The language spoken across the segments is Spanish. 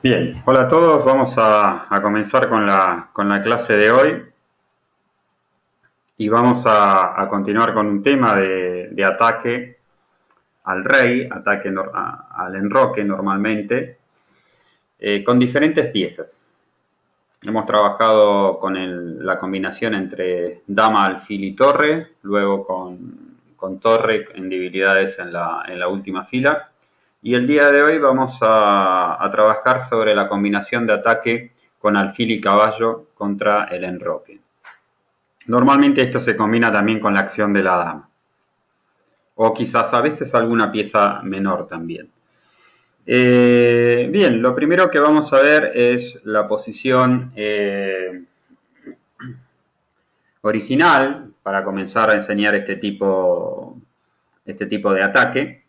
Bien, hola a todos, vamos a comenzar con la clase de hoy y vamos a continuar con un tema de ataque al rey, ataque al enroque normalmente, con diferentes piezas. Hemos trabajado con la combinación entre dama, alfil y torre, luego con torre en debilidades en la última fila. Y el día de hoy vamos a trabajar sobre la combinación de ataque con alfil y caballo contra el enroque. Normalmente esto se combina también con la acción de la dama. O quizás a veces alguna pieza menor también. Bien, lo primero que vamos a ver es la posición original para comenzar a enseñar este tipo de ataque,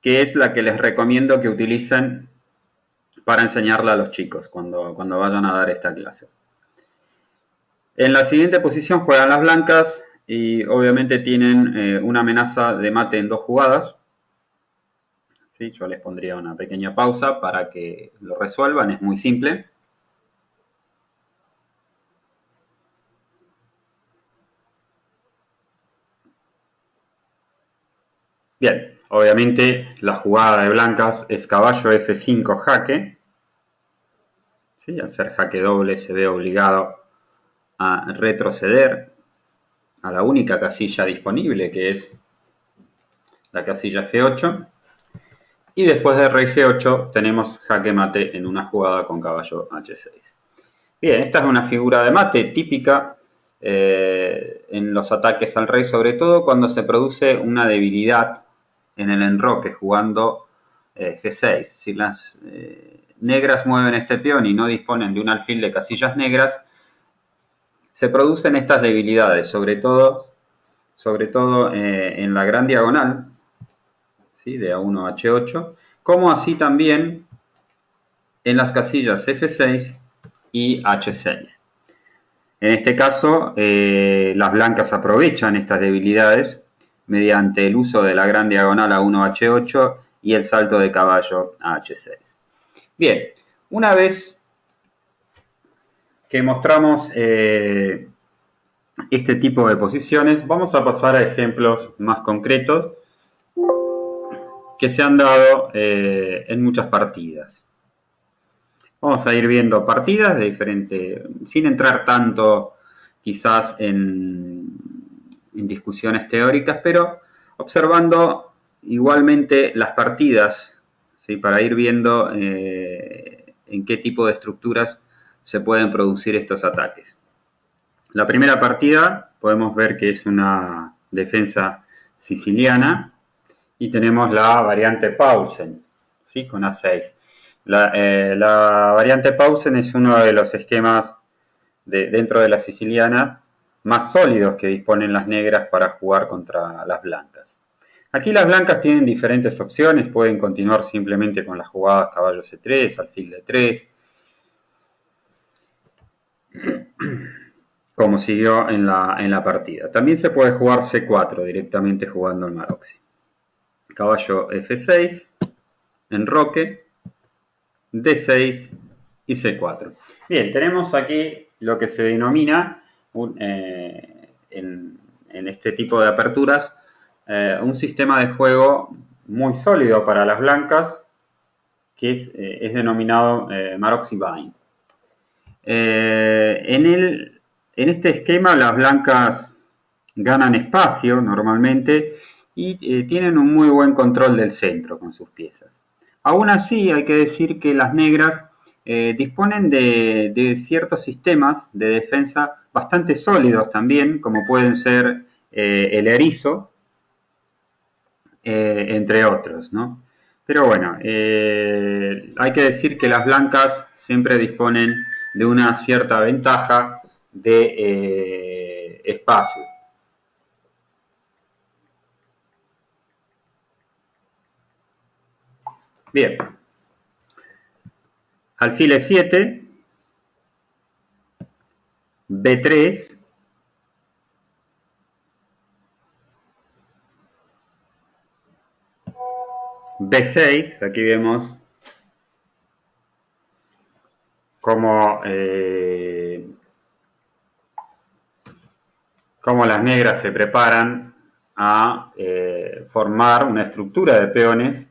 que es la que les recomiendo que utilicen para enseñarla a los chicos cuando vayan a dar esta clase. En la siguiente posición juegan las blancas y obviamente tienen una amenaza de mate en dos jugadas. ¿Sí? Yo les pondría una pequeña pausa para que lo resuelvan, es muy simple. Bien, obviamente la jugada de blancas es caballo F5 jaque. ¿Sí? Al ser jaque doble se ve obligado a retroceder a la única casilla disponible, que es la casilla G8. Y después de rey G8 tenemos jaque mate en una jugada con caballo H6. Bien, esta es una figura de mate típica en los ataques al rey, sobre todo cuando se produce una debilidad en el enroque jugando G6. Si las negras mueven este peón y no disponen de un alfil de casillas negras, se producen estas debilidades, sobre todo en la gran diagonal, ¿sí? De A1 a H8, como así también en las casillas F6 y H6. En este caso, las blancas aprovechan estas debilidades mediante el uso de la gran diagonal A1 a H8 y el salto de caballo a H6. Bien, una vez que mostramos este tipo de posiciones, vamos a pasar a ejemplos más concretos que se han dado en muchas partidas. Vamos a ir viendo partidas de diferente, sin entrar tanto quizás en discusiones teóricas, pero observando igualmente las partidas, ¿sí? Para ir viendo en qué tipo de estructuras se pueden producir estos ataques. La primera partida podemos ver que es una defensa siciliana y tenemos la variante Paulsen, ¿sí? Con A6. La variante Paulsen es uno de los esquemas dentro de la siciliana más sólidos que disponen las negras para jugar contra las blancas. Aquí las blancas tienen diferentes opciones, pueden continuar simplemente con las jugadas caballo C3, alfil D3, como siguió en la partida. También se puede jugar C4 directamente jugando el Maroxi. Caballo F6, enroque, D6 y C4. Bien, tenemos aquí lo que se denomina en este tipo de aperturas un sistema de juego muy sólido para las blancas que es denominado Maroxy Bind. En este esquema las blancas ganan espacio normalmente y tienen un muy buen control del centro con sus piezas. Aún así hay que decir que las negras disponen de ciertos sistemas de defensa bastante sólidos también, como pueden ser el erizo, entre otros, ¿no? Pero bueno, hay que decir que las blancas siempre disponen de una cierta ventaja de espacio. Bien, alfil E7, B3, B6, aquí vemos cómo las negras se preparan a formar una estructura de peones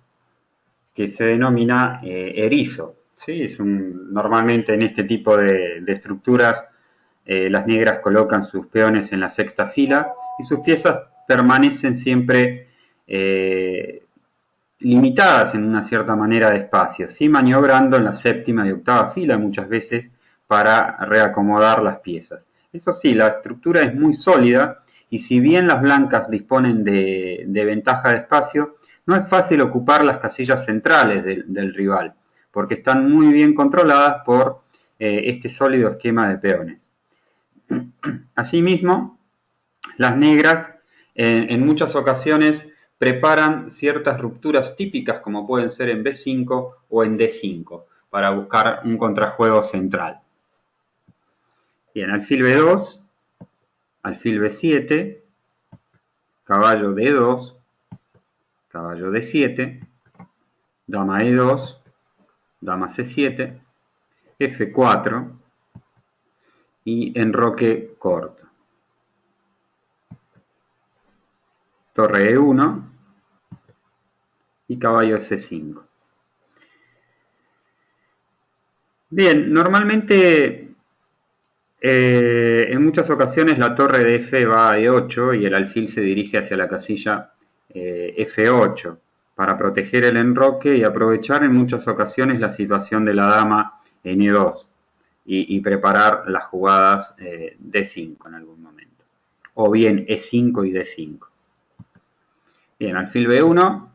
que se denomina erizo. ¿Sí? Normalmente en este tipo de estructuras las negras colocan sus peones en la sexta fila y sus piezas permanecen siempre limitadas en una cierta manera de espacio, ¿sí? Maniobrando en la séptima y octava fila muchas veces para reacomodar las piezas. Eso sí, la estructura es muy sólida y si bien las blancas disponen de ventaja de espacio, no es fácil ocupar las casillas centrales del rival, porque están muy bien controladas por este sólido esquema de peones. Asimismo, las negras en muchas ocasiones preparan ciertas rupturas típicas como pueden ser en B5 o en D5 para buscar un contrajuego central. Bien, alfil B2, alfil B7, caballo D2, caballo D7, dama E2, dama C7, F4 y enroque corto. Torre E1 y caballo C5. Bien, normalmente en muchas ocasiones la torre de F va a E8 y el alfil se dirige hacia la casilla F8 para proteger el enroque y aprovechar en muchas ocasiones la situación de la dama en E2 y preparar las jugadas D5 en algún momento. O bien E5 y D5. Bien, alfil B1,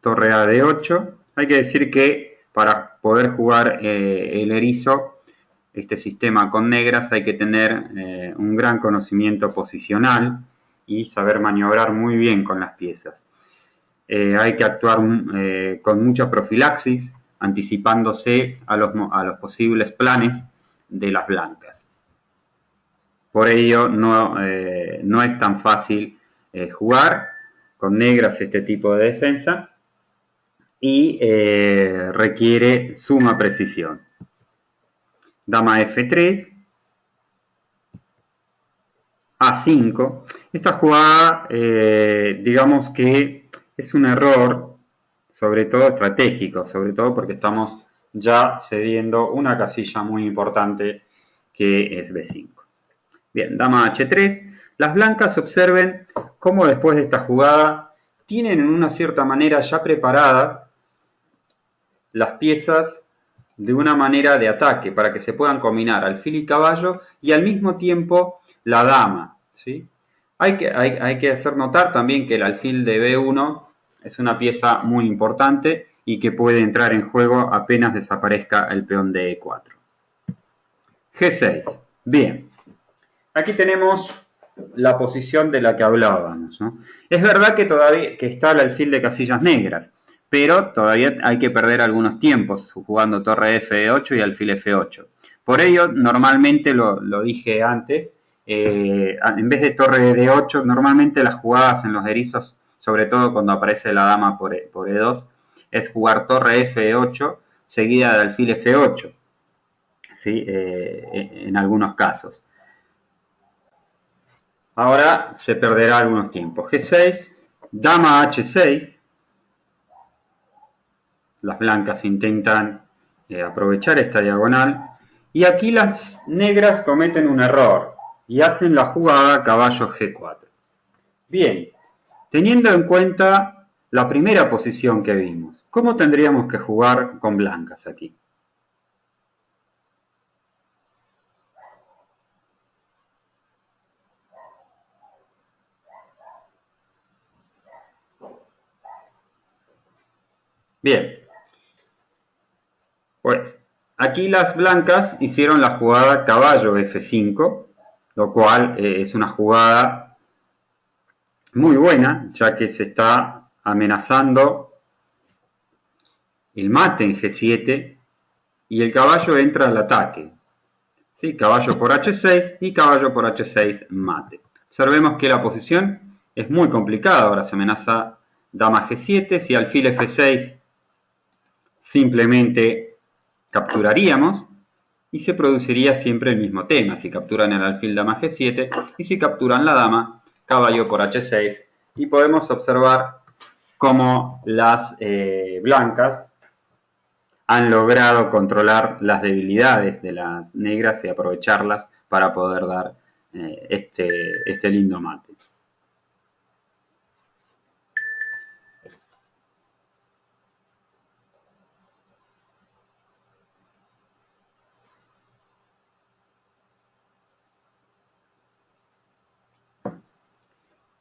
torre A D8. Hay que decir que para poder jugar el erizo, este sistema con negras, hay que tener un gran conocimiento posicional y saber maniobrar muy bien con las piezas. Hay que actuar con mucha profilaxis, anticipándose a los posibles planes de las blancas. Por ello no es tan fácil jugar con negras este tipo de defensa y requiere suma precisión. Dama F3, A5. Esta jugada, digamos que es un error, sobre todo estratégico, sobre todo porque estamos ya cediendo una casilla muy importante que es B5. Bien, dama H3. Las blancas observen cómo después de esta jugada tienen en una cierta manera ya preparadas las piezas de una manera de ataque para que se puedan combinar alfil y caballo y al mismo tiempo la dama, ¿sí? Hay que hacer notar también que el alfil de B1 es una pieza muy importante y que puede entrar en juego apenas desaparezca el peón de E4. G6. Bien. Aquí tenemos la posición de la que hablábamos, ¿no? Es verdad que todavía está el alfil de casillas negras, pero todavía hay que perder algunos tiempos jugando torre F8 y alfil F8. Por ello, normalmente, lo dije antes, en vez de torre D8, normalmente las jugadas en los erizos, sobre todo cuando aparece la dama por E2, es jugar torre F8 seguida de alfil F8, ¿sí? En algunos casos. Ahora se perderá algunos tiempos. G6, dama H6. Las blancas intentan aprovechar esta diagonal. Y aquí las negras cometen un error y hacen la jugada caballo G4. Bien, teniendo en cuenta la primera posición que vimos, ¿cómo tendríamos que jugar con blancas aquí? Bien, pues aquí las blancas hicieron la jugada caballo F5, lo cual es una jugada muy buena, ya que se está amenazando el mate en G7 y el caballo entra al ataque. ¿Sí? Caballo por H6 y caballo por H6 mate. Observemos que la posición es muy complicada. Ahora se amenaza dama G7. Si alfil F6 simplemente capturaríamos. y se produciría siempre el mismo tema, si capturan el alfil dama G7 y si capturan la dama, caballo por H6, y podemos observar cómo las blancas han logrado controlar las debilidades de las negras y aprovecharlas para poder dar este lindo mate.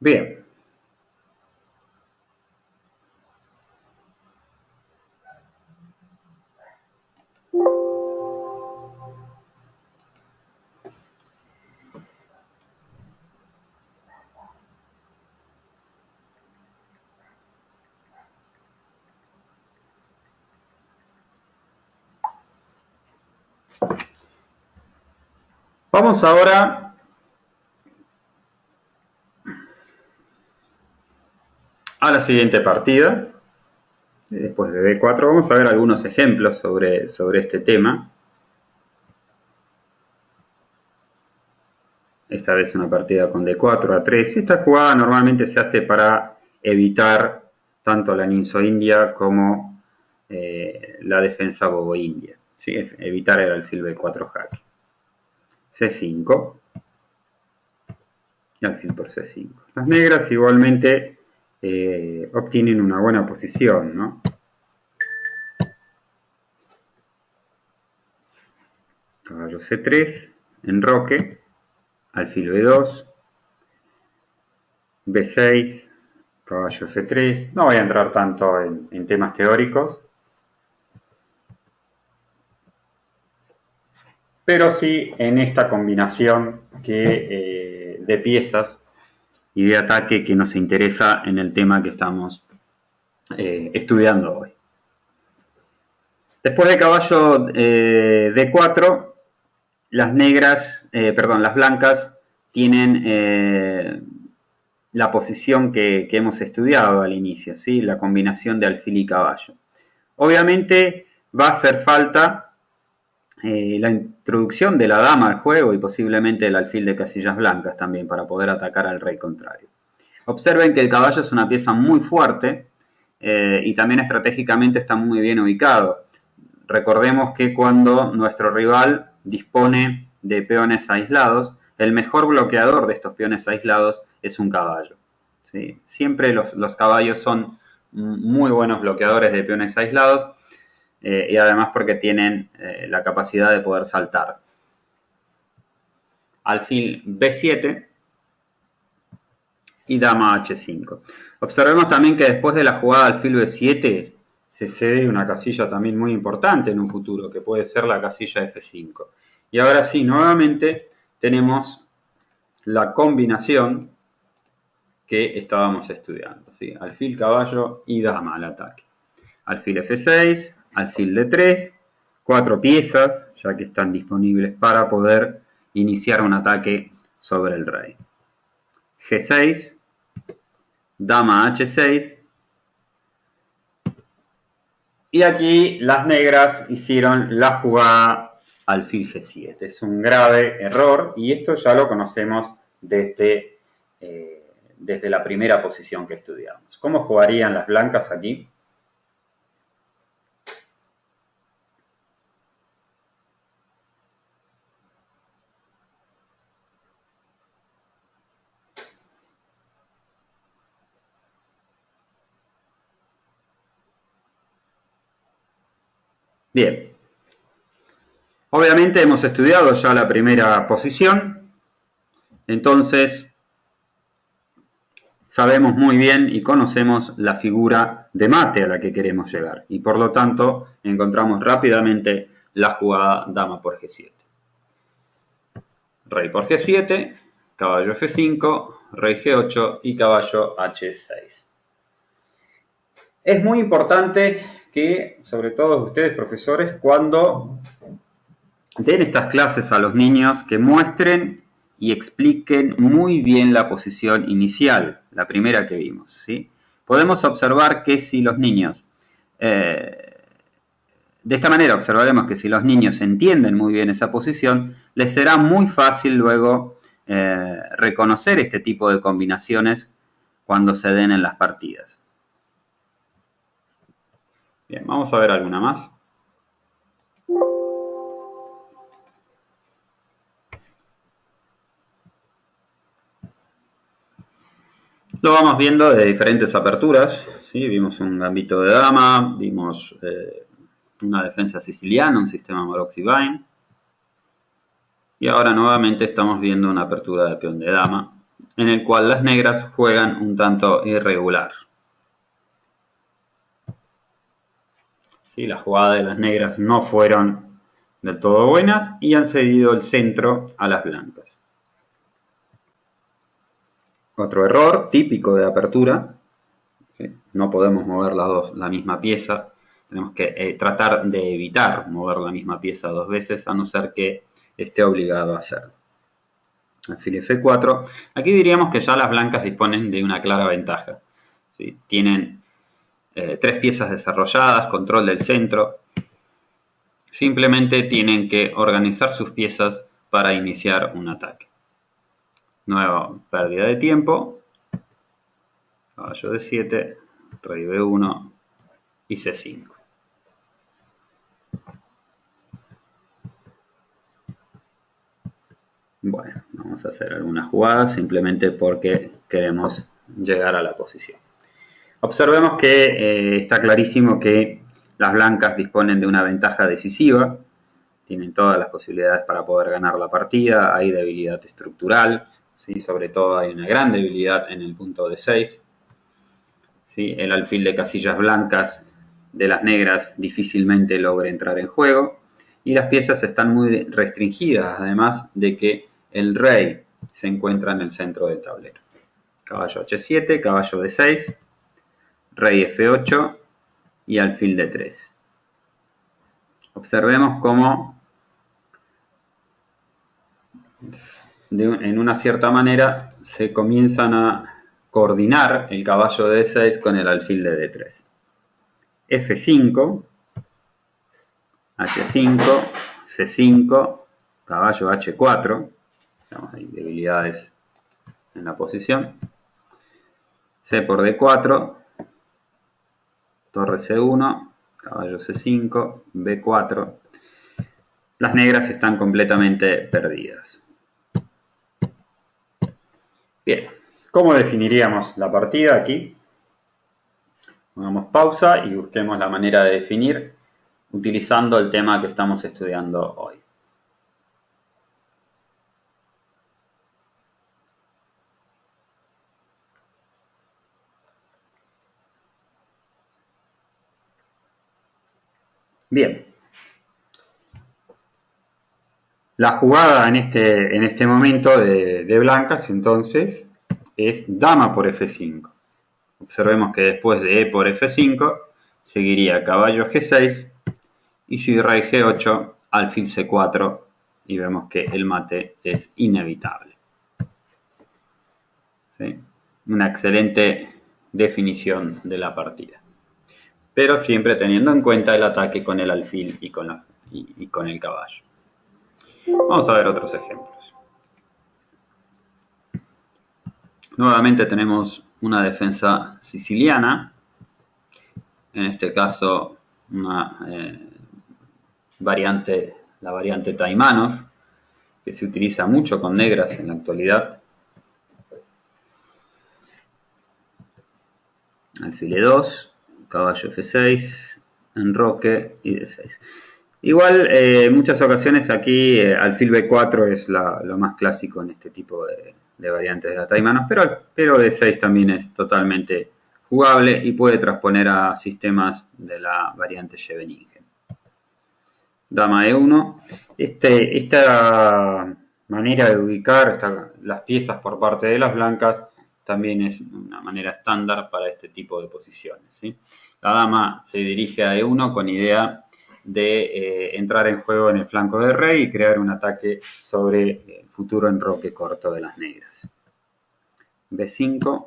Bien. Vamos ahora a la siguiente partida. Después de D4 vamos a ver algunos ejemplos sobre este tema. Esta vez una partida con D4 A3. Esta jugada normalmente se hace para evitar tanto la ninzo-india como la defensa bobo-india. ¿Sí? Evitar el alfil B4 jaque. C5 y alfil por C5. Las negras igualmente obtienen una buena posición, ¿no? Caballo C3, enroque, alfil B2, B6, caballo F3. No voy a entrar tanto en temas teóricos, pero sí en esta combinación de piezas y de ataque que nos interesa en el tema que estamos estudiando hoy. Después de caballo D4, las las blancas tienen la posición que hemos estudiado al inicio, ¿sí? La combinación de alfil y caballo. Obviamente va a hacer falta la introducción de la dama al juego y posiblemente el alfil de casillas blancas también para poder atacar al rey contrario. Observen que el caballo es una pieza muy fuerte y también estratégicamente está muy bien ubicado. Recordemos que cuando nuestro rival dispone de peones aislados, el mejor bloqueador de estos peones aislados es un caballo. ¿Sí? Siempre los caballos son muy buenos bloqueadores de peones aislados y además porque tienen la capacidad de poder saltar. Alfil B7 y dama H5. Observemos también que después de la jugada alfil B7 se cede una casilla también muy importante en un futuro, que puede ser la casilla F5. Y ahora sí, nuevamente tenemos la combinación que estábamos estudiando, ¿sí? Alfil, caballo y dama al ataque. Alfil F6, alfil D3, 4 piezas, ya que están disponibles para poder iniciar un ataque sobre el rey. G6, dama H6, y aquí las negras hicieron la jugada alfil G7. Es un grave error y esto ya lo conocemos desde la primera posición que estudiamos. ¿Cómo jugarían las blancas aquí? Bien. Obviamente hemos estudiado ya la primera posición, entonces sabemos muy bien y conocemos la figura de mate a la que queremos llegar y por lo tanto encontramos rápidamente la jugada dama por G7. Rey por G7, caballo F5, rey G8 y caballo H6. Es muy importante que, sobre todo ustedes profesores, cuando den estas clases a los niños, que muestren y expliquen muy bien la posición inicial, la primera que vimos, ¿sí? Podemos observar que si los niños De esta manera observaremos que si los niños entienden muy bien esa posición, les será muy fácil luego reconocer este tipo de combinaciones cuando se den en las partidas. Bien, vamos a ver alguna más. Lo vamos viendo de diferentes aperturas, ¿sí? Vimos un gambito de dama, vimos una defensa siciliana, un sistema Maroczy-Vine. Y ahora nuevamente estamos viendo una apertura de peón de dama, en el cual las negras juegan un tanto irregular. ¿Sí? Las jugadas de las negras no fueron del todo buenas y han cedido el centro a las blancas. Otro error típico de apertura, ¿sí? No podemos mover la misma pieza, tenemos que tratar de evitar mover la misma pieza dos veces, a no ser que esté obligado a hacerlo. Alfil F4, aquí diríamos que ya las blancas disponen de una clara ventaja, ¿sí? Tienen tres piezas desarrolladas, control del centro, simplemente tienen que organizar sus piezas para iniciar un ataque. Nueva pérdida de tiempo, caballo de 7, rey B1 y C5. Bueno, vamos a hacer algunas jugadas simplemente porque queremos llegar a la posición. Observemos que está clarísimo que las blancas disponen de una ventaja decisiva, tienen todas las posibilidades para poder ganar la partida, hay debilidad estructural, ¿sí? Sobre todo hay una gran debilidad en el punto D6. ¿Sí? El alfil de casillas blancas de las negras difícilmente logra entrar en juego y las piezas están muy restringidas, además de que el rey se encuentra en el centro del tablero. Caballo H7, caballo D6, rey F8 y alfil D3. Observemos cómo en una cierta manera se comienzan a coordinar el caballo de D6 con el alfil de D3. F5, H5, C5, caballo H4, hay debilidades en la posición, C por D4, torre C1, caballo C5, B4. Las negras están completamente perdidas. Bien, ¿cómo definiríamos la partida aquí? Pongamos pausa y busquemos la manera de definir utilizando el tema que estamos estudiando hoy. Bien. La jugada en este momento de blancas, entonces, es dama por F5. Observemos que después de E por F5, seguiría caballo G6, y si rey G8, alfil C4, y vemos que el mate es inevitable. ¿Sí? Una excelente definición de la partida. Pero siempre teniendo en cuenta el ataque con el alfil y con el caballo. Vamos a ver otros ejemplos. Nuevamente tenemos una defensa siciliana, en este caso una la variante Taimanov, que se utiliza mucho con negras en la actualidad. Alfil E2, caballo F6, enroque y D6. Igual, en muchas ocasiones aquí alfil B4 es lo más clásico en este tipo de variantes de la Taimanov, pero D6 también es totalmente jugable y puede transponer a sistemas de la variante Scheveningen. Dama E1. Esta manera de ubicar las piezas por parte de las blancas también es una manera estándar para este tipo de posiciones, ¿sí? La dama se dirige a E1 con idea de entrar en juego en el flanco del rey y crear un ataque sobre el futuro enroque corto de las negras. B5.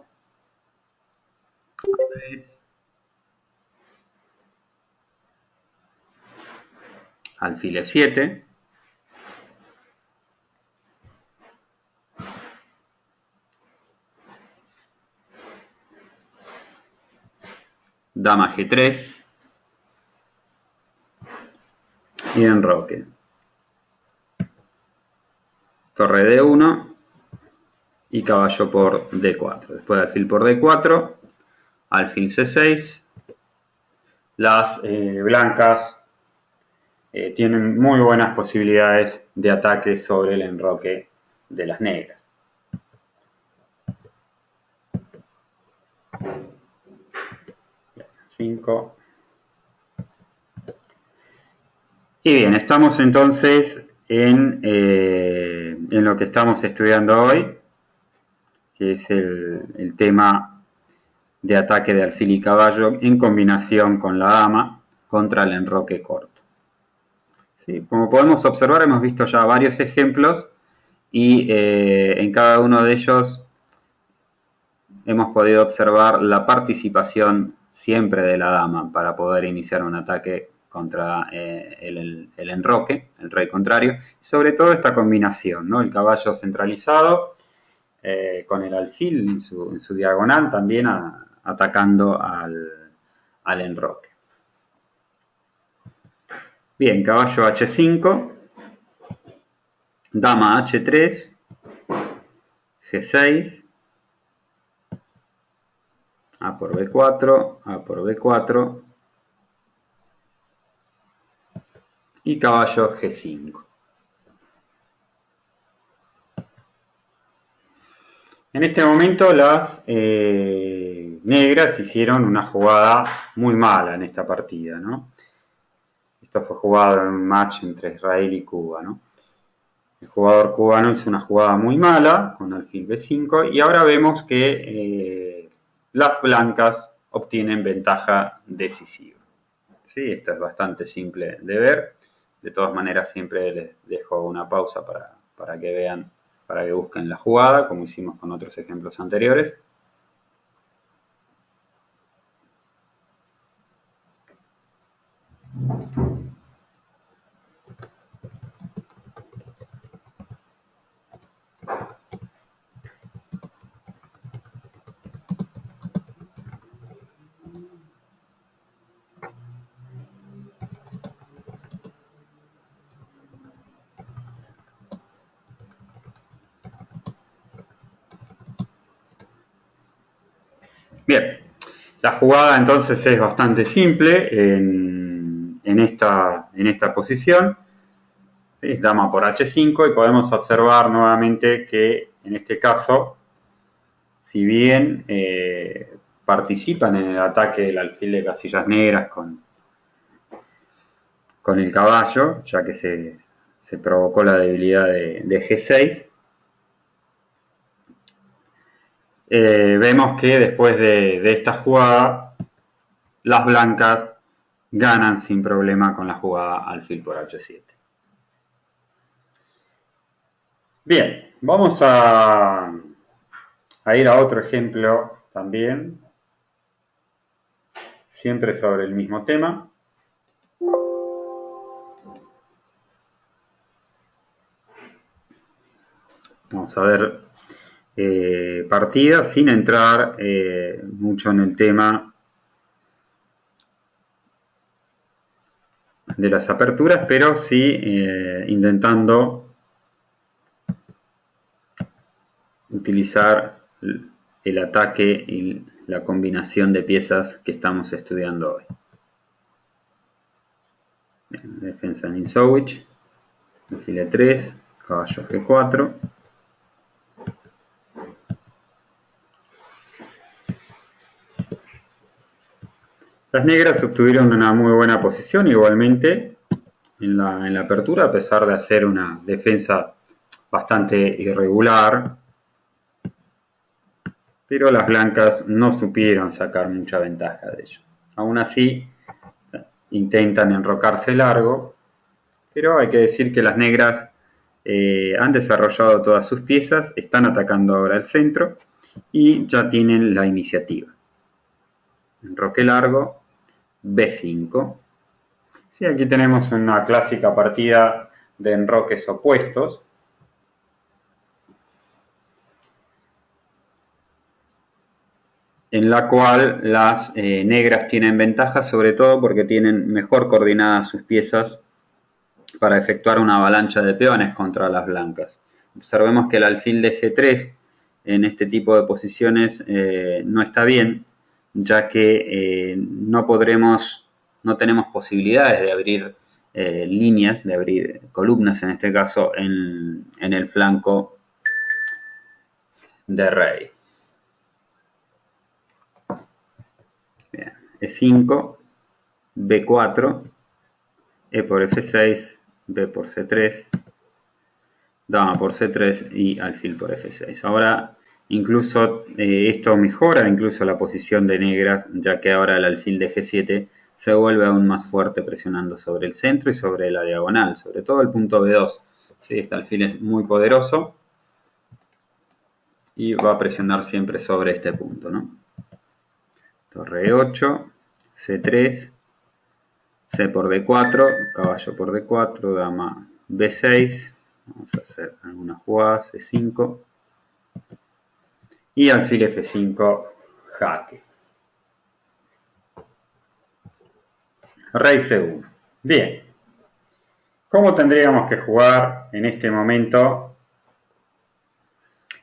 alfil E7. Dama G3 y enroque. Torre D1 y caballo por D4. Después de alfil por D4, alfil C6. Las blancas tienen muy buenas posibilidades de ataque sobre el enroque de las negras. Y bien, estamos entonces en lo que estamos estudiando hoy, que es el tema de ataque de alfil y caballo en combinación con la dama contra el enroque corto. ¿Sí? Como podemos observar, hemos visto ya varios ejemplos y en cada uno de ellos hemos podido observar la participación siempre de la dama para poder iniciar un ataque contra el enroque, el rey contrario, y sobre todo esta combinación, ¿no? El caballo centralizado con el alfil en su diagonal también atacando al enroque. Bien, caballo H5, dama H3, G6, A por B4, A por B4 y caballo G5. En este momento las negras hicieron una jugada muy mala en esta partida, ¿no? Esto fue jugado en un match entre Israel y Cuba, ¿no? El jugador cubano hizo una jugada muy mala con alfil B5 y ahora vemos que las blancas obtienen ventaja decisiva. ¿Sí? Esto es bastante simple de ver. De todas maneras siempre les dejo una pausa para que vean, para que busquen la jugada, como hicimos con otros ejemplos anteriores. Bien, la jugada entonces es bastante simple en esta posición. ¿Sí? Dama por H5 y podemos observar nuevamente que en este caso, si bien participan en el ataque del alfil de casillas negras con el caballo, ya que se provocó la debilidad de G6, vemos que después de esta jugada, las blancas ganan sin problema con la jugada alfil por H7. Bien, vamos a ir a otro ejemplo también, siempre sobre el mismo tema. Vamos a ver partidas sin entrar mucho en el tema de las aperturas, pero sí intentando utilizar el ataque y la combinación de piezas que estamos estudiando hoy. Bien, defensa en Insowich, alfil E3, caballo G4. Las negras obtuvieron una muy buena posición igualmente en la apertura, a pesar de hacer una defensa bastante irregular, pero las blancas no supieron sacar mucha ventaja de ello. Aún así, intentan enrocarse largo, pero hay que decir que las negras han desarrollado todas sus piezas, están atacando ahora el centro y ya tienen la iniciativa. Enroque largo, B5. Sí, aquí tenemos una clásica partida de enroques opuestos. En la cual las negras tienen ventaja, sobre todo porque tienen mejor coordinadas sus piezas para efectuar una avalancha de peones contra las blancas. Observemos que el alfil de G3 en este tipo de posiciones no está bien, ya que no tenemos posibilidades de abrir líneas, de abrir columnas en este caso en el flanco de rey. Bien, E5, B4, E por F6, B por C3, dama por C3 y alfil por F6. Ahora incluso esto mejora incluso la posición de negras, ya que ahora el alfil de G7 se vuelve aún más fuerte presionando sobre el centro y sobre la diagonal, sobre todo el punto B2. ¿Sí? Este alfil es muy poderoso y va a presionar siempre sobre este punto, ¿no? Torre E8, C3, C por D4, caballo por D4, dama B6, vamos a hacer algunas jugadas, E5 y alfil F5, jaque. Rey C1. Bien, ¿cómo tendríamos que jugar en este momento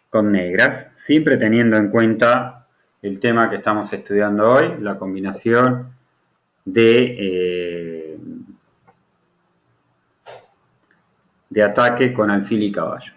con negras? Siempre teniendo en cuenta el tema que estamos estudiando hoy, la combinación de ataque con alfil y caballo.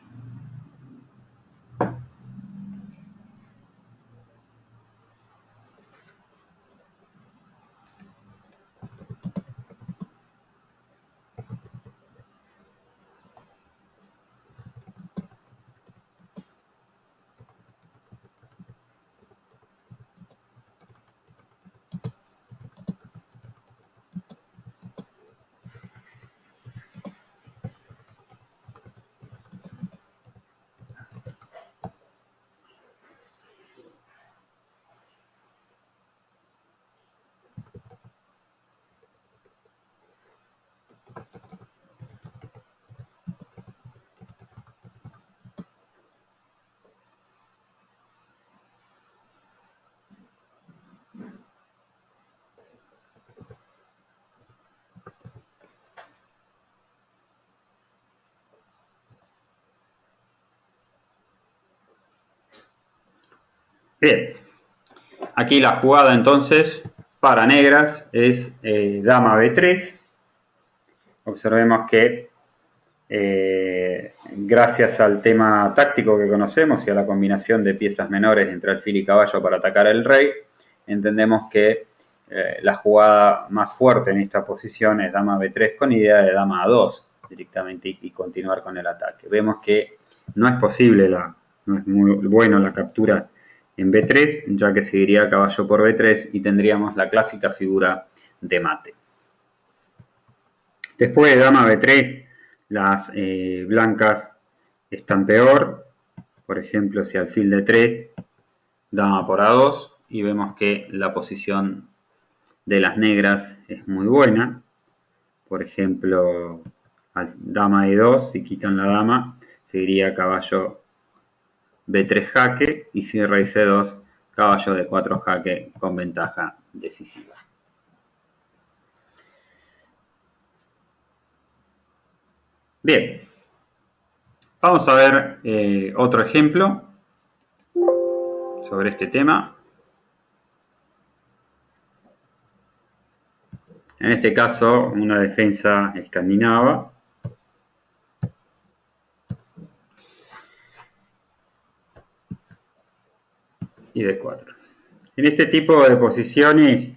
Bien, aquí la jugada entonces para negras es dama B3. Observemos que gracias al tema táctico que conocemos y a la combinación de piezas menores entre alfil y caballo para atacar al rey, entendemos que la jugada más fuerte en esta posición es dama B3 con idea de dama A2 directamente y continuar con el ataque. Vemos que no es posible, no es muy bueno la captura en B3, ya que seguiría caballo por B3 y tendríamos la clásica figura de mate. Después de dama B3, las blancas están peor. Por ejemplo, si alfil de 3, dama por A2, y vemos que la posición de las negras es muy buena. Por ejemplo, dama E2, si quitan la dama, seguiría caballo B3 jaque, y si rey C2, caballo D4 jaque con ventaja decisiva. Bien, vamos a ver otro ejemplo sobre este tema. En este caso, una defensa escandinava. Y D4. En este tipo de posiciones,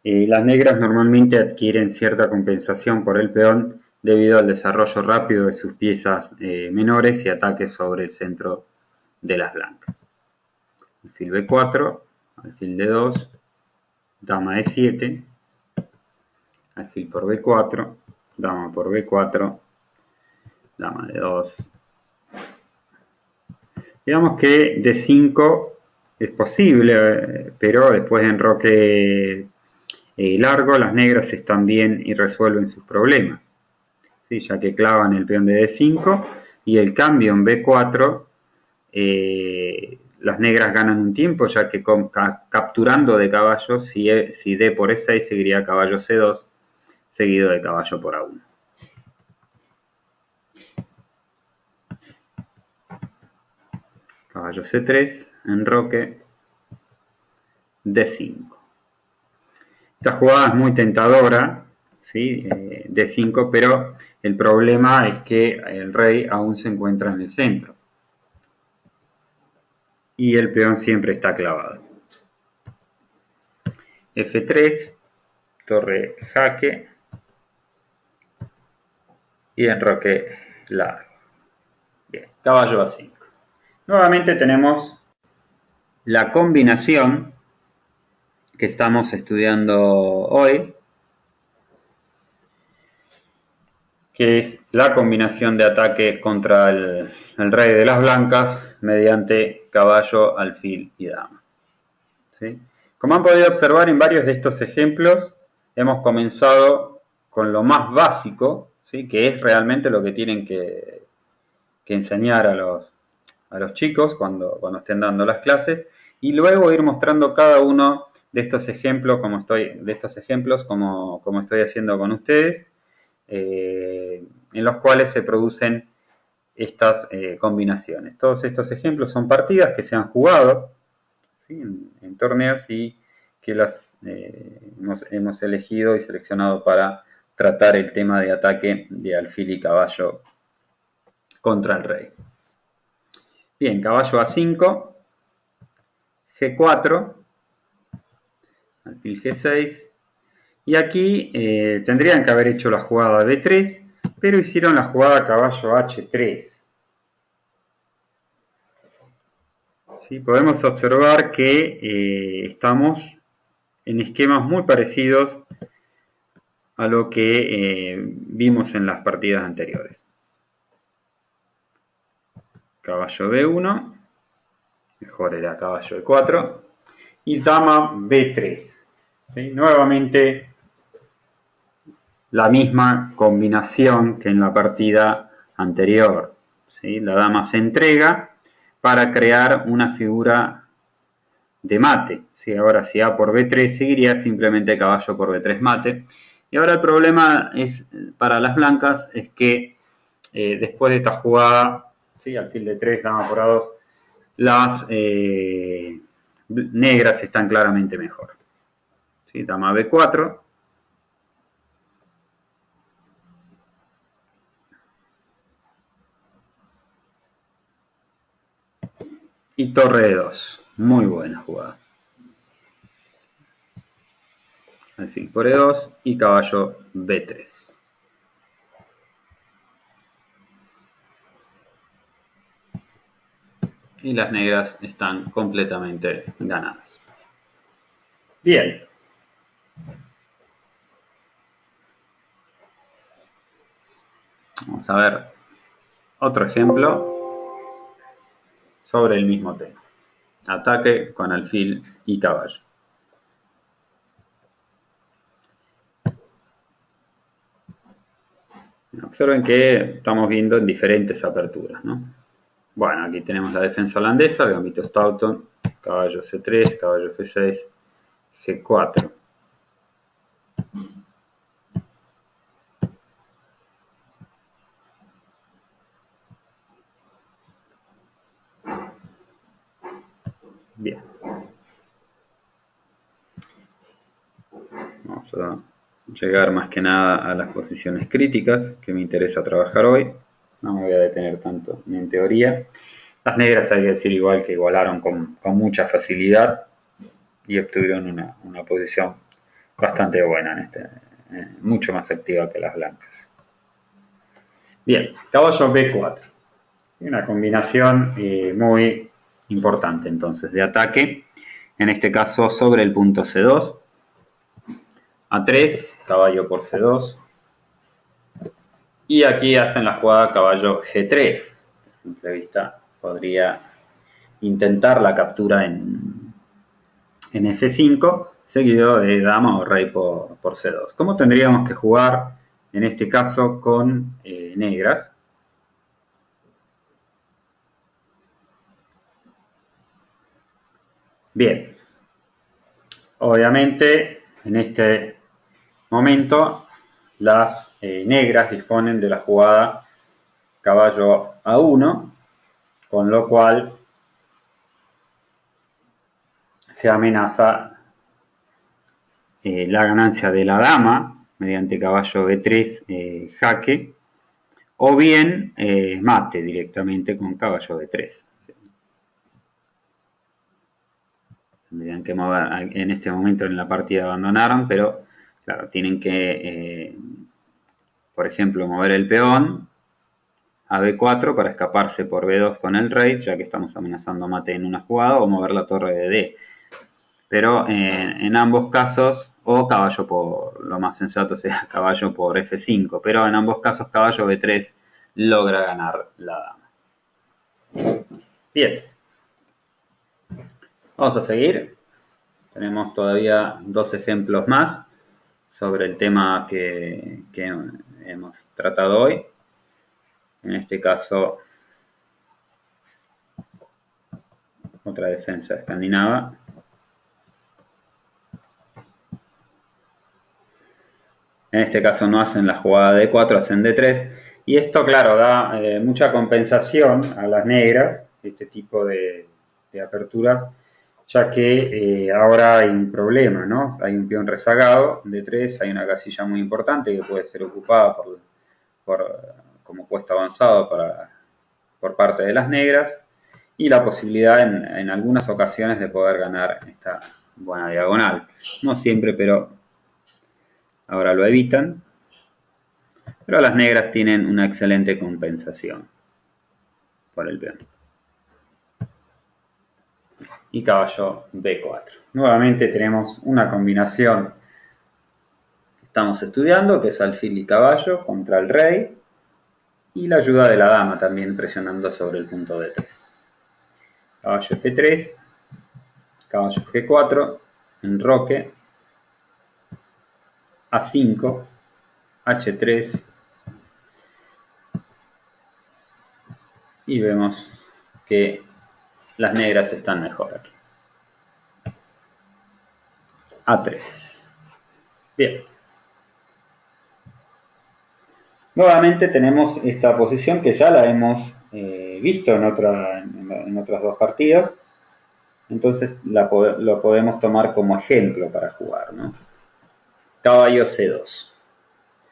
las negras normalmente adquieren cierta compensación por el peón debido al desarrollo rápido de sus piezas menores y ataques sobre el centro de las blancas. Alfil B4, alfil D2, dama E7, alfil por B4, dama por B4, dama D2. Digamos que D5 es posible, pero después de enroque largo, las negras están bien y resuelven sus problemas, ¿sí? Ya que clavan el peón de D5 y el cambio en B4, las negras ganan un tiempo, ya que capturando de caballo, si D por E6 seguiría caballo C2, seguido de caballo por A1. Caballo C3, enroque, D5. Esta jugada es muy tentadora, ¿sí? D5, pero el problema es que el rey aún se encuentra en el centro. Y el peón siempre está clavado. F3, torre jaque y enroque largo. Bien, caballo A5. Nuevamente tenemos la combinación que estamos estudiando hoy, que es la combinación de ataque contra el rey de las blancas mediante caballo, alfil y dama. ¿Sí? Como han podido observar en varios de estos ejemplos, hemos comenzado con lo más básico, ¿sí? Que es realmente lo que tienen que enseñar a los chicos cuando estén dando las clases, y luego ir mostrando cada uno de estos ejemplos como estoy haciendo con ustedes, en los cuales se producen estas combinaciones. Todos estos ejemplos son partidas que se han jugado, ¿sí? en torneos y que las hemos elegido y seleccionado para tratar el tema de ataque de alfil y caballo contra el rey. Bien, caballo A5, G4, alfil G6, y aquí tendrían que haber hecho la jugada B3, pero hicieron la jugada caballo H3. ¿Sí? Podemos observar que estamos en esquemas muy parecidos a lo que vimos en las partidas anteriores. Caballo B1, mejor era caballo E4, y dama B3. ¿Sí? Nuevamente la misma combinación que en la partida anterior, ¿sí? La dama se entrega para crear una figura de mate, ¿sí? Ahora si A por B3 seguiría simplemente caballo por B3 mate. Y ahora el problema es para las blancas es que después de esta jugada, ¿sí? Alfil D3, dama por A2, las negras están claramente mejor. ¿Sí? Dama B4. Y torre E2. Muy buena jugada. Alfil por E2 y caballo B3. Y las negras están completamente ganadas. Bien. Vamos a ver otro ejemplo sobre el mismo tema. Ataque con alfil y caballo. Observen que estamos viendo en diferentes aperturas, ¿no? Bueno, aquí tenemos la defensa holandesa, el gambito Stoughton, caballo C3, caballo F6, G4. Bien. Vamos a llegar más que nada a las posiciones críticas que me interesa trabajar hoy. No me voy a detener tanto ni en teoría. Las negras hay que decir igual que igualaron con mucha facilidad y obtuvieron una posición bastante buena, mucho más activa que las blancas. Bien, caballo B4. Una combinación muy importante entonces de ataque, en este caso sobre el punto C2. A3, caballo por C2. Y aquí hacen la jugada caballo G3. A simple vista podría intentar la captura en F5, seguido de dama o rey por C2. ¿Cómo tendríamos que jugar en este caso con negras? Bien, obviamente en este momento las negras disponen de la jugada caballo A1, con lo cual se amenaza la ganancia de la dama mediante caballo B3 jaque, o bien mate directamente con caballo B3. Tendrían que mover, en este momento en la partida abandonaron, pero claro, tienen que, por ejemplo, mover el peón a B4 para escaparse por B2 con el rey, ya que estamos amenazando mate en una jugada, o mover la torre de D. Pero en ambos casos, o caballo por, lo más sensato sería caballo por F5, pero en ambos casos caballo B3 logra ganar la dama. Bien, vamos a seguir. Tenemos todavía dos ejemplos más sobre el tema que hemos tratado hoy. En este caso, otra defensa escandinava. En este caso no hacen la jugada de D4, hacen D3. Y esto, claro, da mucha compensación a las negras, este tipo de aperturas, ya que ahora hay un problema, ¿no? Hay un peón rezagado, D3, hay una casilla muy importante que puede ser ocupada como puesto avanzado por parte de las negras, y la posibilidad en algunas ocasiones de poder ganar esta buena diagonal. No siempre, pero ahora lo evitan. Pero las negras tienen una excelente compensación por el peón. Y caballo B4. Nuevamente tenemos una combinación que estamos estudiando, que es alfil y caballo contra el rey, y la ayuda de la dama también presionando sobre el punto D3. Caballo F3, caballo G4, enroque, A5, H3, y vemos que las negras están mejor aquí. A3. Bien. Nuevamente tenemos esta posición que ya la hemos visto en otras dos partidas. Entonces lo podemos tomar como ejemplo para jugar, ¿no? Caballo C2.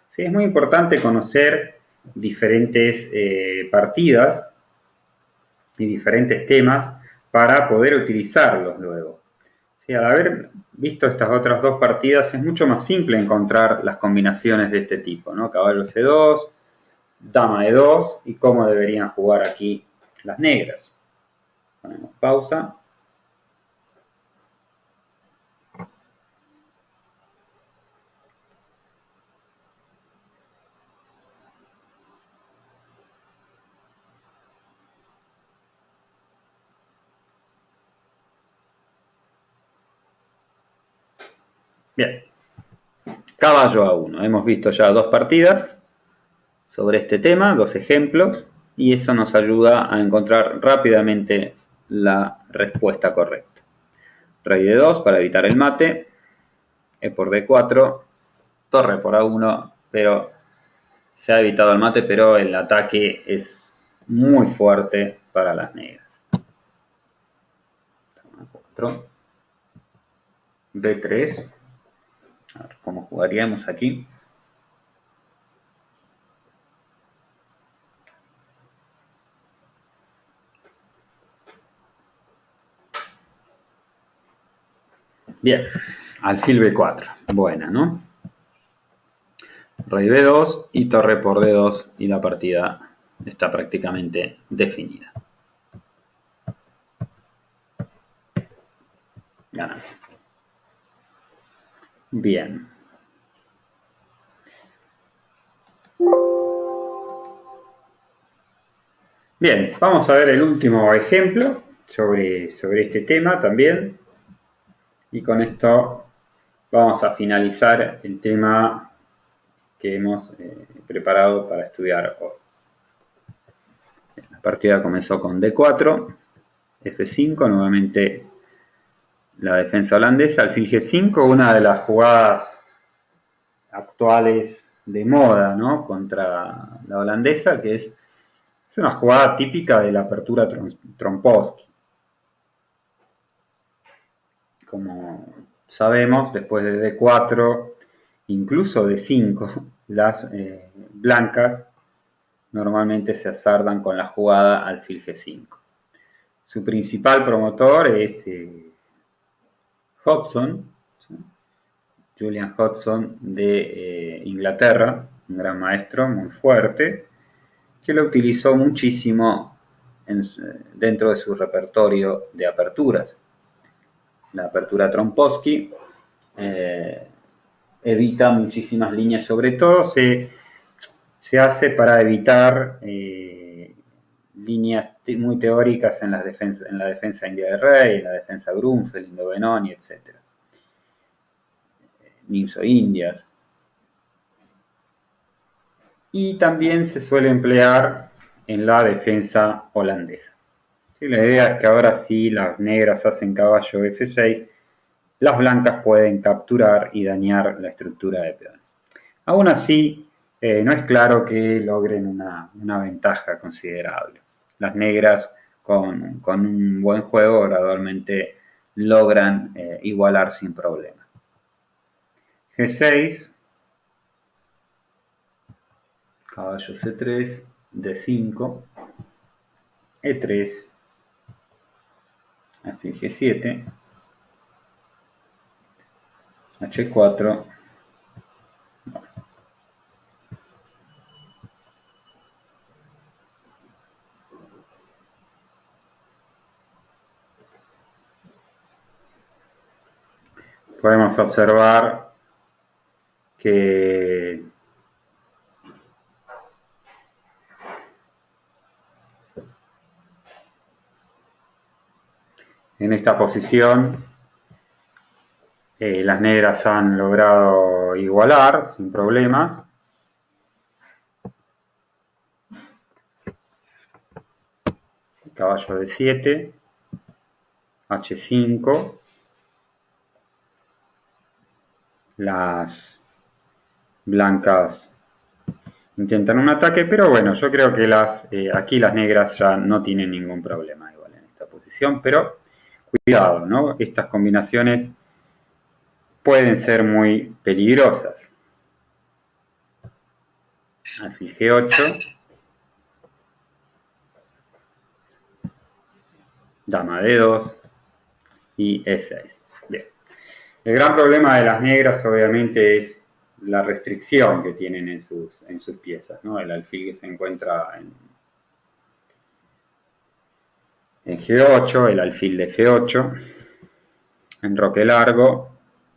Sí, es muy importante conocer diferentes partidas y diferentes temas para poder utilizarlos luego. Sí, al haber visto estas otras dos partidas es mucho más simple encontrar las combinaciones de este tipo, ¿no? Caballo C2, dama E2 y cómo deberían jugar aquí las negras. Ponemos pausa. Bien, caballo A1. Hemos visto ya dos partidas sobre este tema, dos ejemplos, y eso nos ayuda a encontrar rápidamente la respuesta correcta. Rey D2 para evitar el mate, E por D4, torre por A1, pero se ha evitado el mate, pero el ataque es muy fuerte para las negras. A4, B3, a ver cómo jugaríamos aquí. Bien, alfil B4, buena, ¿no? Rey B2 y torre por D2 y la partida está prácticamente definida. Ganamos. Bien. Bien, vamos a ver el último ejemplo sobre este tema también. Y con esto vamos a finalizar el tema que hemos preparado para estudiar hoy. La partida comenzó con D4, F5, nuevamente la defensa holandesa, alfil G5, una de las jugadas actuales de moda, ¿no?, contra la holandesa, que es una jugada típica de la apertura Trompowsky. Como sabemos, después de D4, incluso D5, las blancas normalmente se azardan con la jugada alfil G5. Su principal promotor es Hodgson, ¿sí?, Julian Hodgson de Inglaterra, un gran maestro muy fuerte, que lo utilizó muchísimo dentro de su repertorio de aperturas. La apertura Trompowsky evita muchísimas líneas, sobre todo se hace para evitar líneas muy teóricas en la defensa india de rey, en la defensa Grunfeld, Indo-Benoni, etc. Ninso Indias. Y también se suele emplear en la defensa holandesa. ¿Sí? La idea es que ahora sí las negras hacen caballo F6, las blancas pueden capturar y dañar la estructura de peones. Aún así, no es claro que logren una ventaja considerable. Las negras con un buen juego gradualmente logran igualar sin problema. G6, caballo C3, D5, E3, alfil G7, H4, podemos observar que en esta posición las negras han logrado igualar sin problemas. Caballo D7, H5, las blancas intentan un ataque, pero bueno, yo creo que aquí las negras ya no tienen ningún problema igual en esta posición, pero cuidado, ¿no? Estas combinaciones pueden ser muy peligrosas. Alfil G8, dama D2 y E6. Bien. El gran problema de las negras obviamente es la restricción que tienen en sus piezas, ¿no? El alfil que se encuentra en G8, el alfil de F8, enroque largo,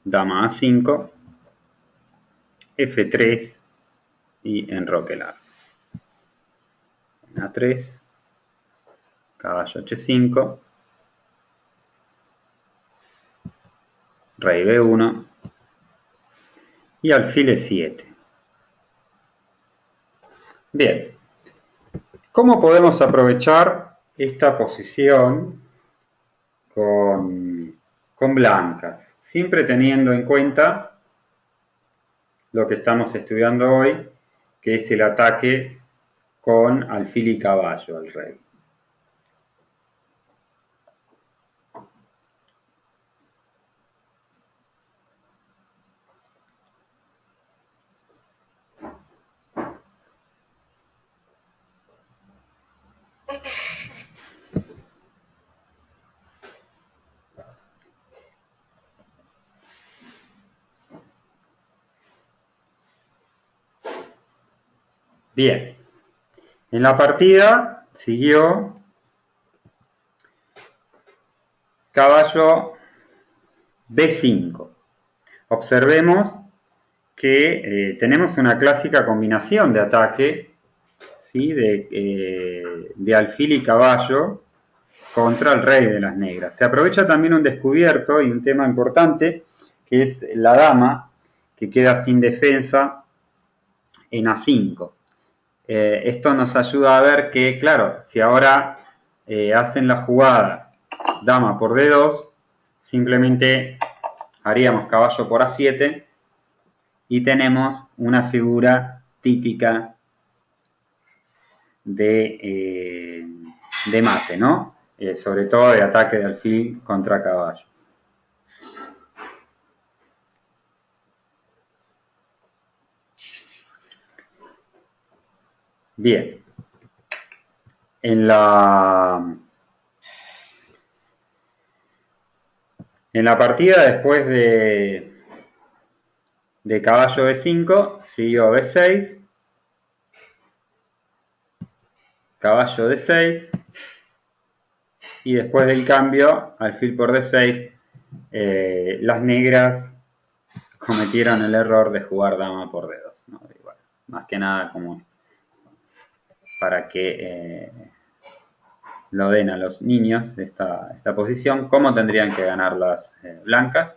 dama A5, F3 y enroque largo. A3, caballo H5, rey B1 y alfil E7. Bien, ¿cómo podemos aprovechar esta posición con blancas? Siempre teniendo en cuenta lo que estamos estudiando hoy, que es el ataque con alfil y caballo al rey. Bien, en la partida siguió caballo B5. Observemos que tenemos una clásica combinación de ataque, ¿sí?, de alfil y caballo contra el rey de las negras. Se aprovecha también un descubierto y un tema importante, que es la dama, que queda sin defensa en A5. Esto nos ayuda a ver que, claro, si ahora hacen la jugada dama por D2, simplemente haríamos caballo por A7 y tenemos una figura típica de mate, ¿no? Sobre todo de ataque de alfil contra caballo. Bien. En la partida, después de caballo D5, siguió B6, caballo D6, y después del cambio, alfil por D6, las negras cometieron el error de jugar dama por D2, ¿no? Igual, más que nada como para que lo den a los niños esta posición, cómo tendrían que ganar las blancas.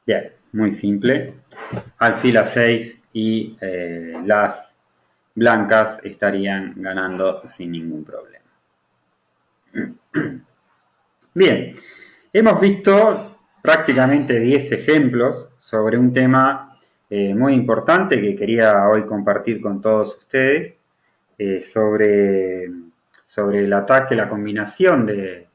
Bien, muy simple. Alfil A6 y las blancas estarían ganando sin ningún problema. Bien, hemos visto prácticamente 10 ejemplos sobre un tema muy importante que quería hoy compartir con todos ustedes, sobre el ataque, la combinación de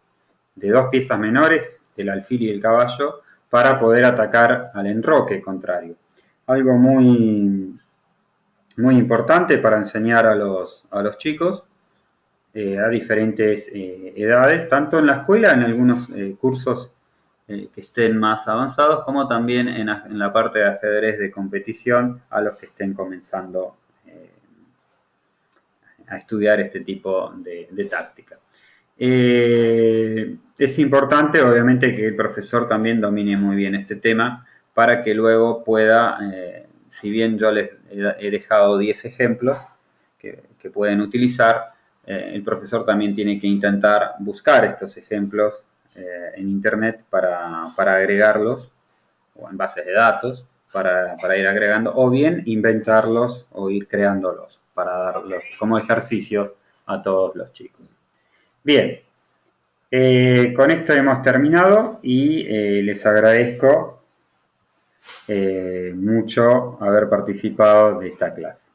dos piezas menores, el alfil y el caballo, para poder atacar al enroque contrario. Algo muy, muy importante para enseñar a los chicos a diferentes edades, tanto en la escuela, en algunos cursos que estén más avanzados, como también en la parte de ajedrez de competición a los que estén comenzando a estudiar este tipo de táctica. Es importante, obviamente, que el profesor también domine muy bien este tema para que luego pueda, si bien yo les he dejado 10 ejemplos que pueden utilizar, el profesor también tiene que intentar buscar estos ejemplos en internet para agregarlos, o en bases de datos, para ir agregando, o bien inventarlos o ir creándolos para darlos como ejercicios a todos los chicos. Bien, con esto hemos terminado y les agradezco mucho haber participado de esta clase.